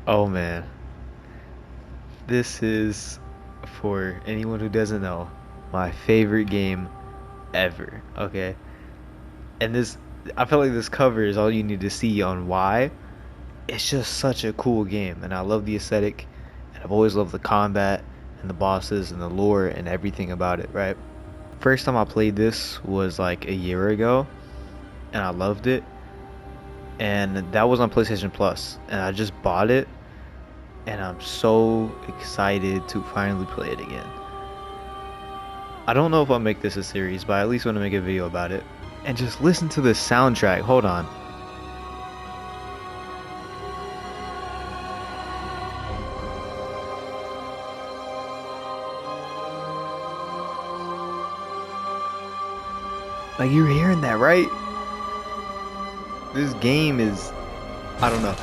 Oh man, this is, for anyone who doesn't know, my favorite game ever. Okay, and this, I feel like this cover is all you need to see on why. It's just such a cool game, and I love the aesthetic, and I've always loved the combat and the bosses and the lore and everything about it. Right, first time I played this was like a year ago, and I loved it, and that was on PlayStation Plus, and I just bought it, and I'm so excited to finally play it again. I don't know if I'll make this a series, but I at least want to make a video about it. And just listen to the soundtrack. Hold on. Like, you're hearing that, right? This game is, I don't know.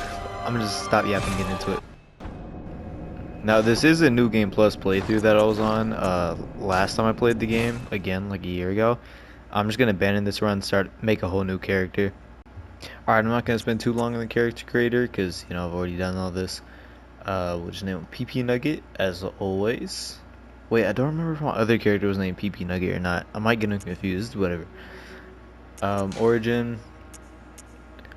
I'm gonna just stop yapping and get into it. Now, this is a New Game Plus playthrough that I was on last time I played the game, again, like a year ago. I'm just gonna abandon this run, make a whole new character. Alright, I'm not gonna spend too long on the character creator, because, you know, I've already done all this. We'll just name him PP Nugget, as always. Wait, I don't remember if my other character was named PP Nugget or not. I might get him confused, whatever. Origin.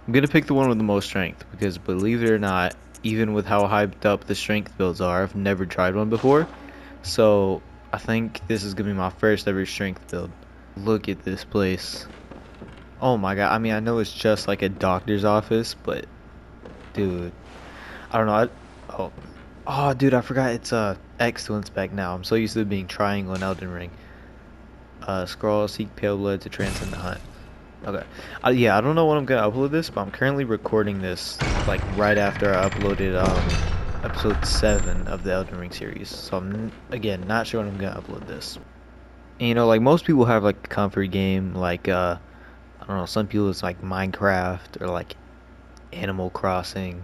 I'm gonna pick the one with the most strength, because believe it or not, even with how hyped up the strength builds are, I've never tried one before. So, I think this is gonna be my first ever strength build. Look at this place. Oh my god, I mean, I know it's just like a doctor's office, but, dude, I don't know. Oh, oh, dude, I forgot it's X to inspect now. I'm so used to it being triangle in Elden Ring. Scroll, seek pale blood to transcend the hunt. Okay. Yeah, I don't know when I'm gonna upload this, but I'm currently recording this like right after I uploaded episode 7 of the Elden Ring series. So I'm again not sure when I'm gonna upload this. And, you know, like most people have like a comfort game, like I don't know, some people it's like Minecraft or like Animal Crossing.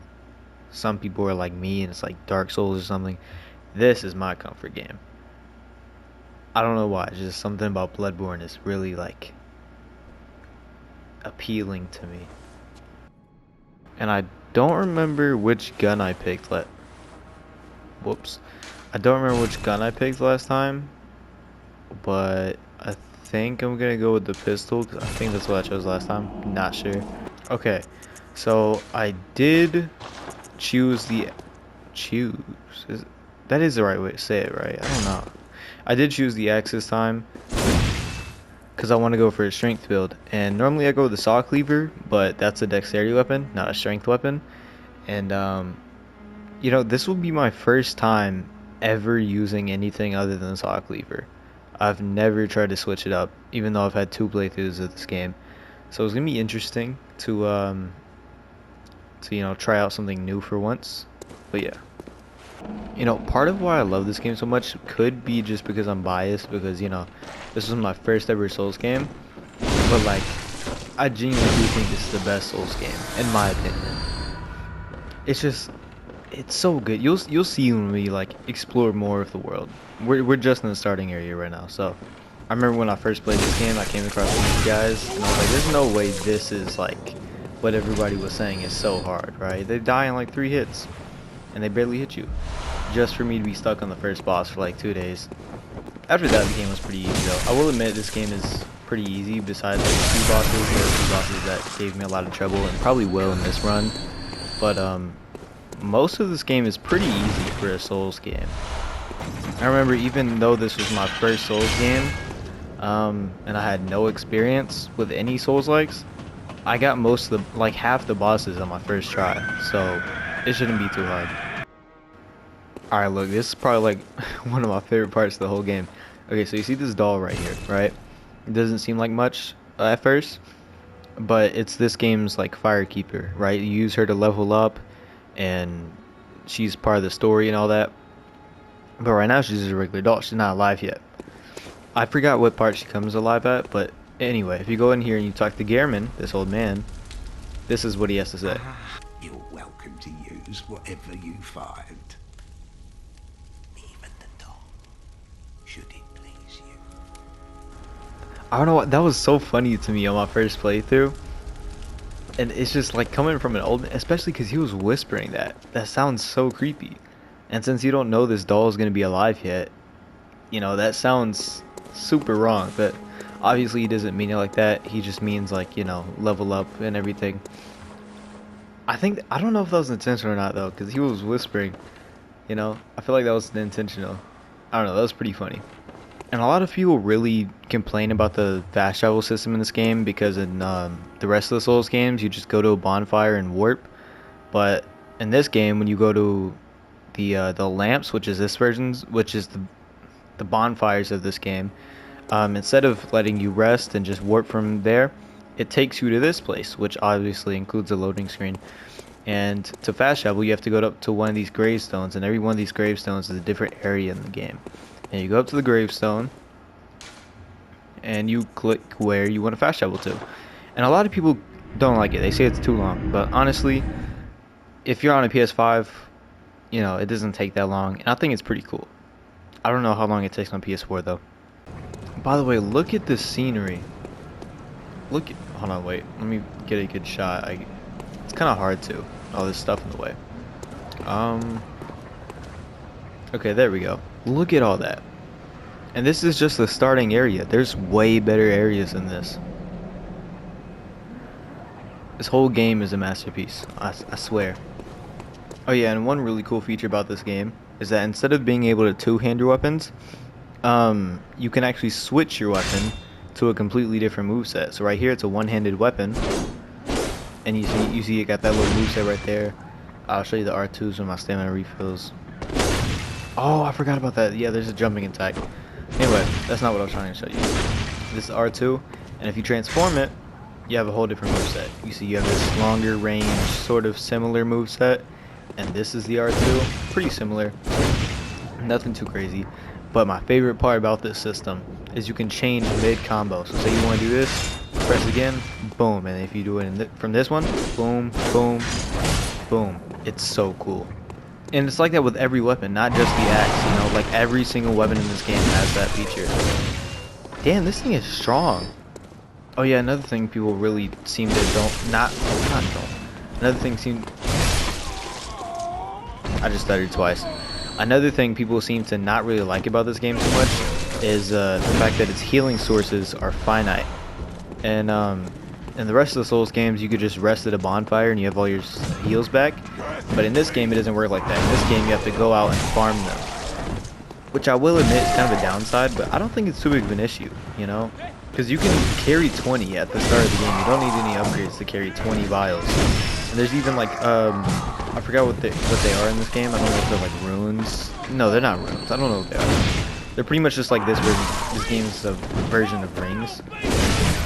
Some people are like me and it's like Dark Souls or something. This is my comfort game. I don't know why, it's just something about Bloodborne is really like appealing to me. And I don't remember which gun I picked. Whoops. I don't remember which gun I picked last time, but I think I'm gonna go with the pistol because I think that's what I chose last time. Not sure. Okay, so I did choose the choose. That is the right way to say it, right? I don't know. I did choose the axe this time because I want to go for a strength build. And normally I go with the saw cleaver, but that's a dexterity weapon, not a strength weapon. And you know, this will be my first time ever using anything other than the saw cleaver. I've never tried to switch it up, even though I've had 2 playthroughs of this game. So it's gonna be interesting to you know, try out something new for once. But yeah. You know, part of why I love this game so much could be just because I'm biased, because, you know, this was my first ever Souls game. But, like, I genuinely do think this is the best Souls game, in my opinion. It's just, it's so good. You'll see when we, like, explore more of the world. We're just in the starting area right now, so. I remember when I first played this game, I came across these guys, and I was like, there's no way this is, like, what everybody was saying is so hard, right? They die in, like, 3 hits, and they barely hit you. Just for me to be stuck on the first boss for like 2 days. After that, the game was pretty easy though. I will admit this game is pretty easy besides like 2 bosses. There are 2 bosses that gave me a lot of trouble and probably will in this run. But most of this game is pretty easy for a Souls game. I remember even though this was my first Souls game, and I had no experience with any Souls-likes, I got most of the, like half the bosses on my first try. So it shouldn't be too hard. Alright, look, this is probably like one of my favorite parts of the whole game. Okay, so you see this doll right here, right? It doesn't seem like much at first, but it's this game's like firekeeper, right? You use her to level up, and she's part of the story and all that. But right now she's just a regular doll. She's not alive yet. I forgot what part she comes alive at, but anyway, if you go in here and you talk to Gehrman, this old man, this is what he has to say. You're welcome to use whatever you find. Even the doll, should it please you. I don't know what, that was so funny to me on my first playthrough. And it's just like coming from an old, especially because he was whispering that. That sounds so creepy. And since you don't know this doll is gonna be alive yet, you know that sounds super wrong. But obviously he doesn't mean it like that. He just means like, you know, level up and everything. I don't know if that was intentional or not though, because he was whispering. You know, I feel like that was intentional. I don't know. That was pretty funny. And a lot of people really complain about the fast travel system in this game because in the rest of the Souls games, you just go to a bonfire and warp. But in this game, when you go to the lamps, which is this version's, which is the bonfires of this game, instead of letting you rest and just warp from there, it takes you to this place, which obviously includes a loading screen. And to fast travel, you have to go up to one of these gravestones, and every one of these gravestones is a different area in the game. And you go up to the gravestone, and you click where you want to fast travel to. And a lot of people don't like it. They say it's too long. But honestly, if you're on a PS5, you know, it doesn't take that long. And I think it's pretty cool. I don't know how long it takes on PS4, though. By the way, look at this scenery. Look at... Hold on, wait. Let me get a good shot. It's kind of hard to. All this stuff in the way. Okay, there we go. Look at all that. And this is just the starting area. There's way better areas than this. This whole game is a masterpiece. I swear. Oh yeah, and one really cool feature about this game is that instead of being able to two-hand your weapons, you can actually switch your weapon to a completely different moveset. So right here, it's a one-handed weapon. And you see it got that little moveset right there. I'll show you the R2s when my stamina refills. Oh, I forgot about that. Yeah, there's a jumping attack. Anyway, that's not what I was trying to show you. This is R2, and if you transform it, you have a whole different moveset. You see you have this longer range, sort of similar moveset, and this is the R2. Pretty similar. Nothing too crazy. But my favorite part about this system is you can change mid-combo. So say you want to do this, press again, boom. And if you do it from this one, boom, boom, boom. It's so cool. And it's like that with every weapon, not just the axe, you know, like every single weapon in this game has that feature. Damn, this thing is strong. Oh yeah, another thing people really seem to Another thing I just stuttered twice. Another thing people seem to not really like about this game so much is the fact that its healing sources are finite. And in the rest of the Souls games, you could just rest at a bonfire and you have all your heals back. But in this game, it doesn't work like that. In this game, you have to go out and farm them. Which I will admit is kind of a downside, but I don't think it's too big of an issue, you know? Because you can carry 20 at the start of the game. You don't need any upgrades to carry 20 vials. And there's even like, I forgot what they are in this game. I don't know if they're like runes. No, they're not runes. I don't know what they are. They're pretty much just like this game's a version of rings.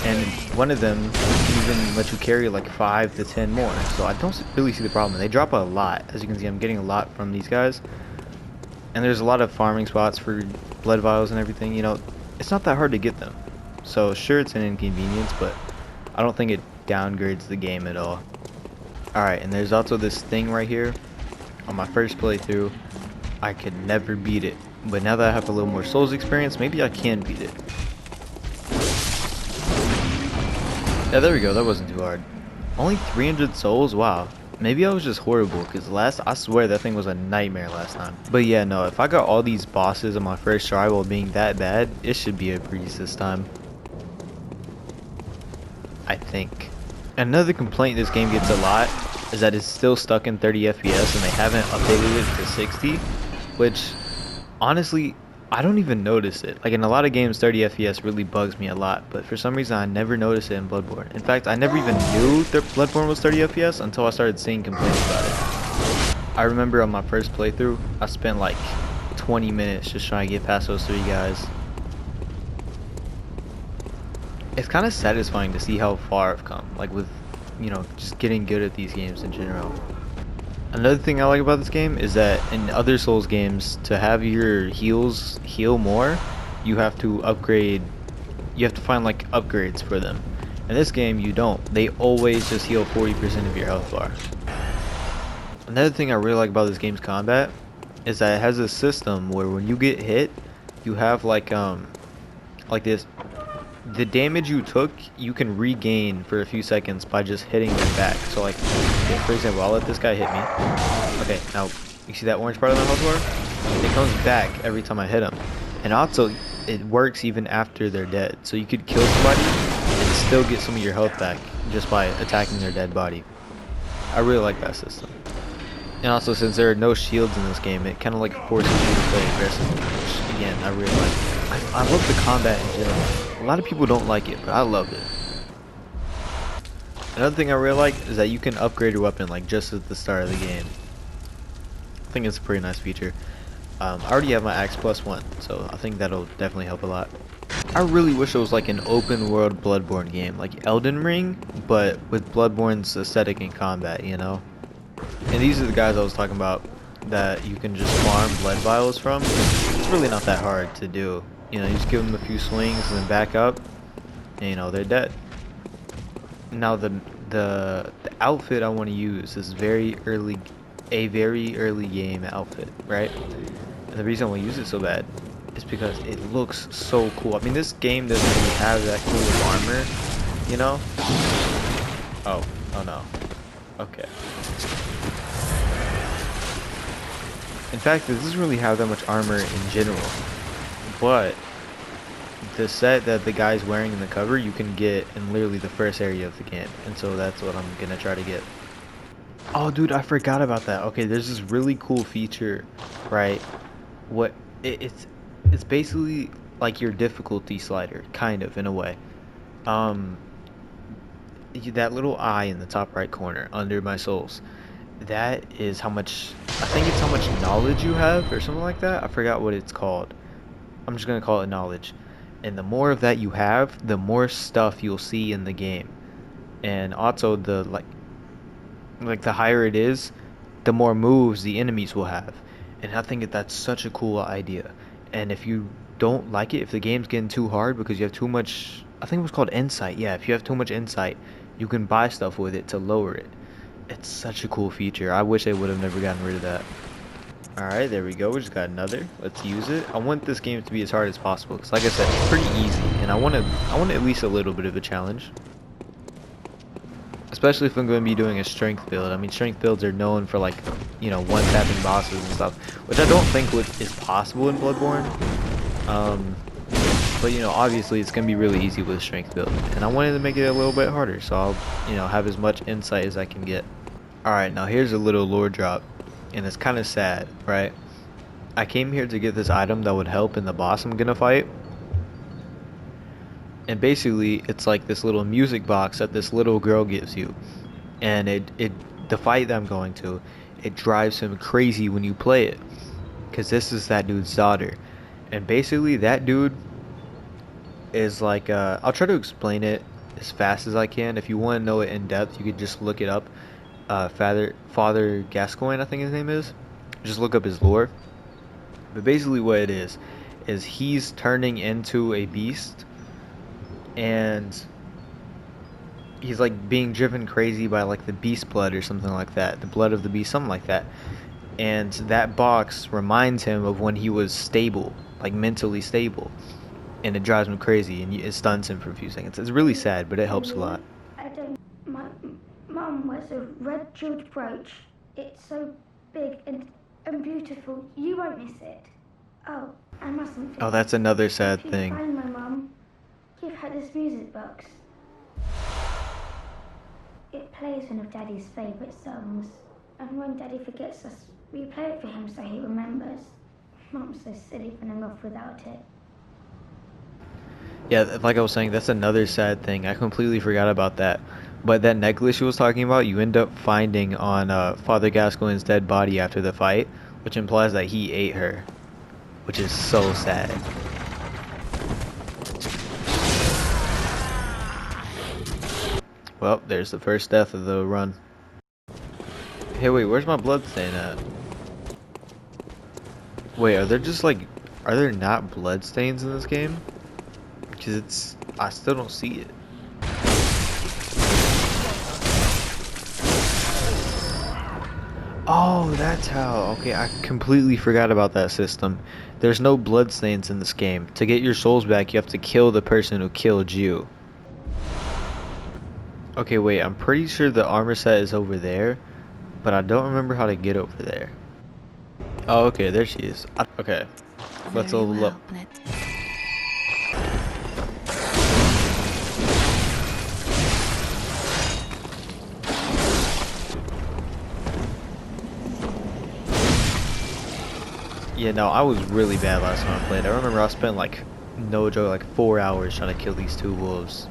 And one of them even lets you carry like 5 to 10 more. So I don't really see the problem. They drop a lot. As you can see, I'm getting a lot from these guys. And there's a lot of farming spots for blood vials and everything. You know, it's not that hard to get them. So sure, it's an inconvenience, but I don't think it downgrades the game at all. Alright, and there's also this thing right here. On my first playthrough, I could never beat it. But now that I have a little more Souls experience, maybe I can beat it. Yeah, there we go. That wasn't too hard. Only 300 souls? Wow. Maybe I was just horrible, because I swear that thing was a nightmare last time. But yeah, no, if I got all these bosses on my first try while being that bad, it should be a breeze this time. I think. Another complaint this game gets a lot is that it's still stuck in 30 FPS and they haven't updated it to 60, which honestly, I don't even notice it. Like in a lot of games, 30 FPS really bugs me a lot, but for some reason I never noticed it in Bloodborne. In fact, I never even knew that Bloodborne was 30 FPS until I started seeing complaints about it. I remember on my first playthrough, I spent like 20 minutes just trying to get past those 3 guys. It's kind of satisfying to see how far I've come, like with, you know, just getting good at these games in general. Another thing I like about this game is that in other Souls games, to have your heals heal more, you have to upgrade, you have to find like upgrades for them. In this game, you don't. They always just heal 40% of your health bar. Another thing I really like about this game's combat is that it has a system where when you get hit, you have like this the damage you took, you can regain for a few seconds by just hitting them back. So like, okay, for example, I'll let this guy hit me. Okay, now you see that orange part of the health bar? It comes back every time I hit him. And also, it works even after they're dead. So you could kill somebody and still get some of your health back just by attacking their dead body. I really like that system. And also, since there are no shields in this game, it kind of like forces you to play aggressively, which again, I really like. I love the combat in general. A lot of people don't like it, but I love it. Another thing I really like is that you can upgrade your weapon like just at the start of the game. I think it's a pretty nice feature. I already have my axe +1, so I think that'll definitely help a lot. I really wish it was like an open world Bloodborne game, like Elden Ring, but with Bloodborne's aesthetic and combat, you know? And these are the guys I was talking about that you can just farm blood vials from. It's really not that hard to do. You know, you just give them a few swings and then back up, and you know, they're dead. Now the outfit I want to use is a very early game outfit, right? And the reason I want to use it so bad is because it looks so cool. I mean, this game doesn't really have that cool of armor, you know? Oh no. Okay. In fact, it doesn't really have that much armor in general, but the set that the guy's wearing in the cover you can get in literally the first area of the game, and so that's what I'm gonna try to get. Oh dude, I forgot about that. Okay, there's this really cool feature, right? What it's basically like your difficulty slider, kind of, in a way. um that little eye in the top right corner under my souls, that is how much, I think it's how much knowledge you have or something like that. I forgot what it's called. I'm just gonna call it knowledge. And the more of that you have, the more stuff you'll see in the game. And also the like the higher it is, the more moves the enemies will have. And I think that's such a cool idea. And if you don't like it, if the game's getting too hard because you have too much, I think it was called insight. Yeah, if you have too much insight, you can buy stuff with it to lower it. It's such a cool feature. I wish they would have never gotten rid of that. Alright, there we go. We just got another. Let's use it. I want this game to be as hard as possible because, like I said, it's pretty easy, and I want at least a little bit of a challenge. Especially if I'm going to be doing a strength build. I mean, strength builds are known for, like, you know, one-tapping bosses and stuff, which I don't think is possible in Bloodborne. But, you know, obviously it's going to be really easy with a strength build, and I wanted to make it a little bit harder, so I'll, you know, have as much insight as I can get. Alright, now here's a little lore drop, and it's kind of sad, right? I came here to get this item that would help in the boss I'm gonna fight. And basically, it's like this little music box that this little girl gives you. And the fight that I'm going to, it drives him crazy when you play it. Because this is that dude's daughter. And basically, that dude is like, I'll try to explain it as fast as I can. If you want to know it in depth, you could just look it up. Father Gascoigne, I think his name is. Just look up his lore. But basically what it is he's turning into a beast, and he's like being driven crazy by like the beast blood or something like that, the blood of the beast, something like that. And that box reminds him of when he was stable, like mentally stable, and it drives him crazy, and it stuns him for a few seconds. It's really sad, but it helps a lot. I don't. My mum wears a red jeweled brooch. It's so big and beautiful. You won't miss it. Oh, I mustn't. Oh, that's another sad if you thing. find my mum, give her this music box. It plays one of Daddy's favourite songs, and when Daddy forgets us, we play it for him so he remembers. Mum's so silly running off without it. Yeah, like I was saying, that's another sad thing. I completely forgot about that. But that necklace she was talking about, you end up finding on Father Gascoigne's dead body after the fight, which implies that he ate her, which is so sad. Well, there's the first death of the run. Hey, wait, where's my blood stain at? Wait, are there not blood stains in this game? Because I still don't see it. Oh, that's how. Okay, I completely forgot about that system. There's no bloodstains in this game. To get your souls back, you have to kill the person who killed you. Okay, wait, I'm pretty sure the armor set is over there, but I don't remember how to get over there. Oh, okay, there she is. Okay, let's Very level up. well, Bled. Yeah, no, I was really bad last time I played. I remember I spent like, no joke, like 4 hours trying to kill these two wolves.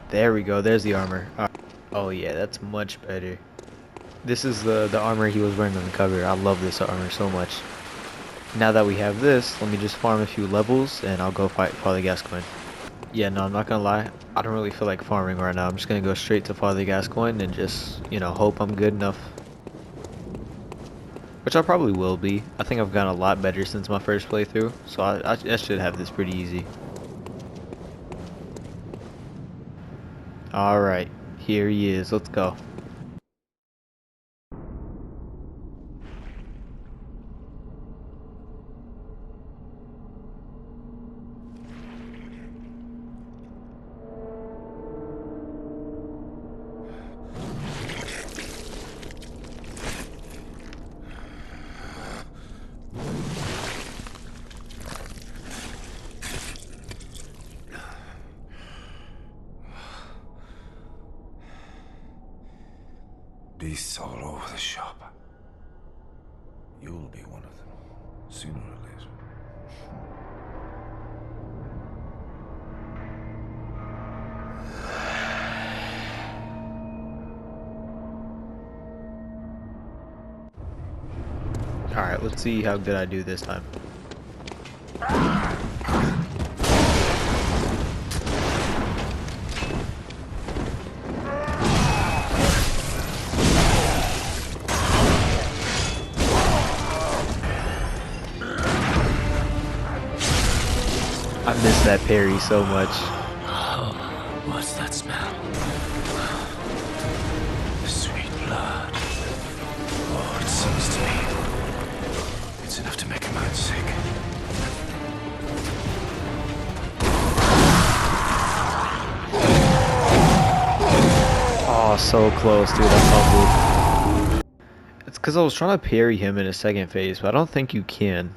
There we go, there's the armor. Oh yeah, that's much better. This is the armor he was wearing on the cover. I love this armor so much. Now that we have this, let me just farm a few levels and I'll go fight Father Gascoigne. Yeah, no, I'm not gonna lie. I don't really feel like farming right now. I'm just gonna go straight to Father Gascoigne and just, you know, hope I'm good enough. Which I probably will be. I think I've gotten a lot better since my first playthrough, so I should have this pretty easy. Alright, here he is. Let's go. Beasts all over the shop. You'll be one of them, sooner or later. Alright, let's see how good I do this time. I miss that parry so much. Oh, what's that smell? Sweet blood. Oh, it seems to me it's enough to make a man sick. Oh, so close, dude. I fumbled. It's because I was trying to parry him in a second phase, but I don't think you can.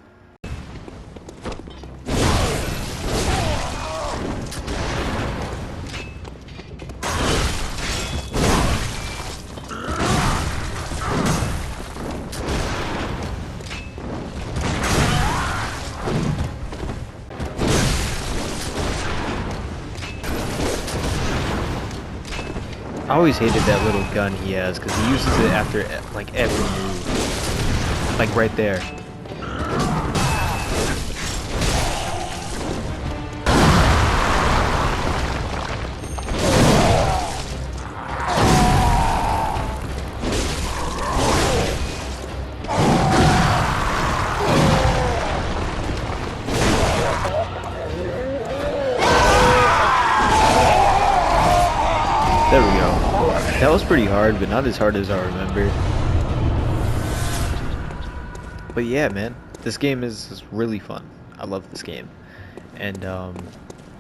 I always hated that little gun he has because he uses it after like every move. Like right there. There we go. That was pretty hard, but not as hard as I remember. But yeah, man, this game is really fun. I love this game. And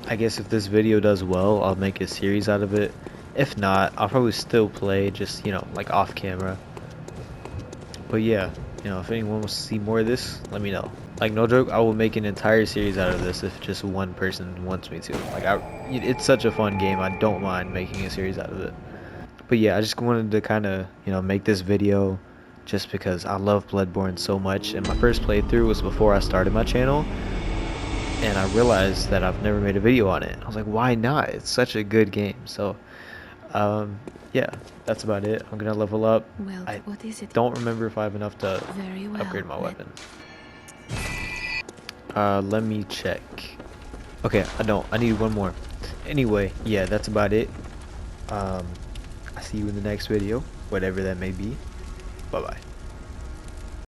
I guess if this video does well, I'll make a series out of it. If not, I'll probably still play, just, you know, like off camera. But yeah, you know, if anyone wants to see more of this, let me know. Like, no joke, I will make an entire series out of this if just one person wants me to. Like, it's such a fun game, I don't mind making a series out of it. But yeah, I just wanted to kind of, you know, make this video just because I love Bloodborne so much. And my first playthrough was before I started my channel. And I realized that I've never made a video on it. I was like, why not? It's such a good game. So, yeah, that's about it. I'm gonna level up. Well, I what is it? don't remember if I have enough to Very well, upgrade my Bled. weapon. Let me check. Okay, I don't. I need one more. Anyway, yeah, that's about it. I see you in the next video, whatever that may be. Bye-bye.